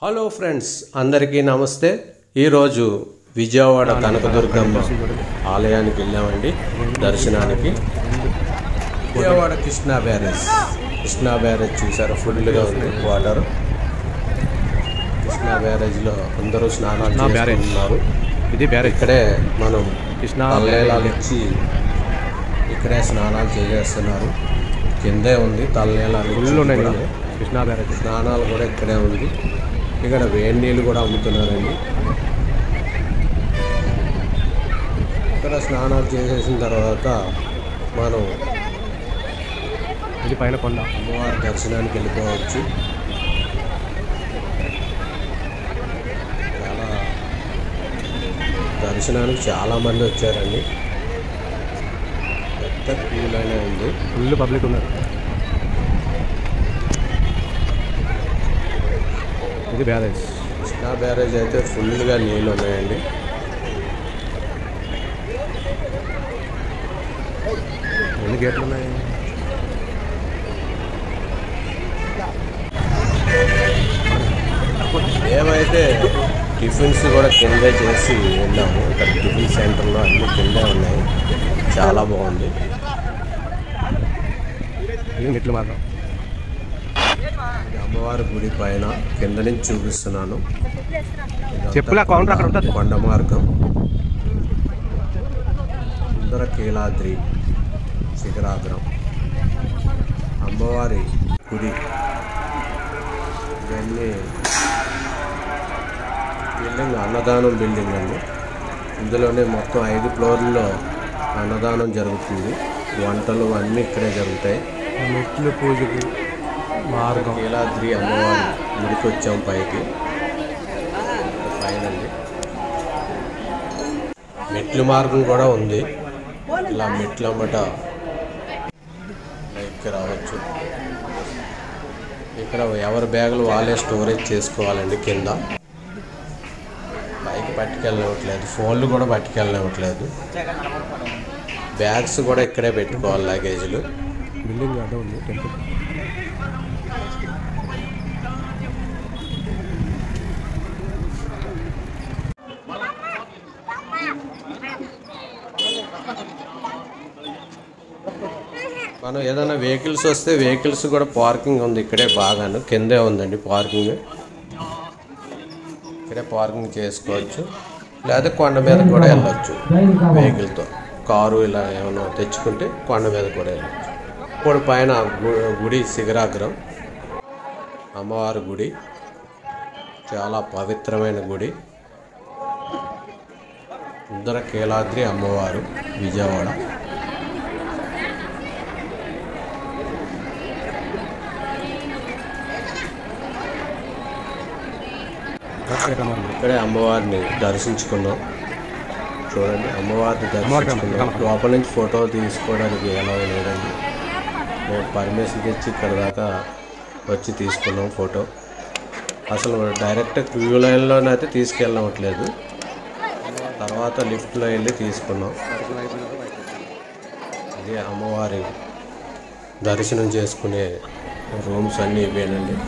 Hello friends, అందరికీ నమస్తే. ఈరోజు విజయవాడ కనకదుర్గమ్మ ఆలయానికి వెళ్ళామండి దర్శనానికి. విజయవాడ కృష్ణా బ్యారేజ్ చూసారు, ఫుల్గా ఉంది వాటర్. కృష్ణా బ్యారేజ్లో అందరూ స్నానాలు చేస్తున్నారు. ఇక్కడే మనం తల్లేలాలు ఇచ్చి ఇక్కడే స్నానాలు చేసేస్తున్నారు. కిందే ఉంది తల్లేలాలు, కృష్ణా బ్యారేజ్ స్నానాలు కూడా ఇక్కడే ఉంది. ఇక్కడ వేడి నీళ్ళు కూడా అమ్ముతున్నారండి. ఇక్కడ స్నానాలు చేసేసిన తర్వాత మనం ఇది పైన కొండ అమ్మవారి దర్శనానికి వెళ్ళిపోవచ్చు. దర్శనానికి చాలామంది వచ్చారండి. పెద్ద క్యూ లైన్ ఉంది, ఫుల్ పబ్లిక్ ఉన్నారు. ఇది బ్యారేజ్, కృష్ణా బ్యారేజ్ అయితే ఫుల్గా నీళ్ళు ఉన్నాయండి. ఎన్ని గేట్లు ఉన్నాయి? మేమైతే టిఫిన్స్ కూడా కిందే చేసి వెళ్ళాము. ఇక్కడ టిఫిన్ సెంటర్లో అన్నీ కిందే ఉన్నాయి. చాలా బాగుంది. మెట్లు మాత్రం అమ్మవారి గుడి పైన కింద నుంచి చూపిస్తున్నాను. కొండ మార్గం, సుందర కీలాద్రి శిఖరాగ్రం, అమ్మవారి గుడి. ఇవన్నీ బిల్డింగ్ అన్నదానం బిల్డింగ్ అండి. ఇందులోనే మొత్తం 5 ఫ్లోర్లలో అన్నదానం జరుగుతుంది. వంటలు అన్నీ ఇక్కడే జరుగుతాయి. మెట్లు పూజకి మార్గం, కీలాద్రి అమ్మవారి గుడికి వచ్చాం పైకి. పైనండి మెట్లు మార్గం కూడా ఉంది. ఇలా మెట్లు అమ్మట పైకి రావచ్చు. ఇక్కడ ఎవరి బ్యాగులు వాళ్ళే స్టోరేజ్ చేసుకోవాలండి. కింద పైకి పట్టుకెళ్ళనివ్వట్లేదు, ఫోన్లు కూడా పట్టుకెళ్ళనివ్వట్లేదు. బ్యాగ్స్ కూడా ఇక్కడే పెట్టుకోవాలి, లగేజ్లు. బిల్డింగ్ అడ్డ ఉంది టెంపుల్. మనం ఏదైనా వెహికల్స్ వస్తే వెహికల్స్ కూడా పార్కింగ్ ఉంది ఇక్కడే. బాగాను కిందే ఉందండి పార్కింగ్. ఇక్కడే పార్కింగ్ చేసుకోవచ్చు. లేదా కొండ మీద కూడా వెళ్ళొచ్చు వెహికల్తో. కారు ఇలా ఏమైనా తెచ్చుకుంటే కొండ మీద కూడా వెళ్ళొచ్చు. ఇప్పుడు పైన గుడి శిఖరాగ్రం అమ్మవారి గుడి, చాలా పవిత్రమైన గుడి. సుందర కీలాద్రి అమ్మవారు విజయవాడ. ఇక్కడే అమ్మవారిని దర్శించుకున్నాం. చూడండి, అమ్మవారిని దర్శించుకున్నాం. లోపల నుంచి ఫోటోలు తీసుకోవడానికి ఎలా లేదండి. మేము పర్మిషన్ తెచ్చి ఇక్కడ దాకా వచ్చి తీసుకున్నాం ఫోటో. అసలు డైరెక్ట్ క్యూ లైన్లోనైతే తీసుకెళ్ళవట్లేదు. తర్వాత లిఫ్ట్లో వెళ్ళి తీసుకున్నాం. ఇది అమ్మవారి దర్శనం చేసుకునే రూమ్స్ అన్నీ ఇవేనండి.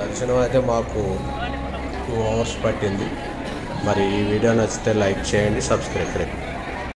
దర్శనం అయితే మాకు 2 hours పట్టింది. మరి ఈ వీడియో నచ్చితే లైక్ చేయండి, సబ్స్క్రైబ్ చేయండి.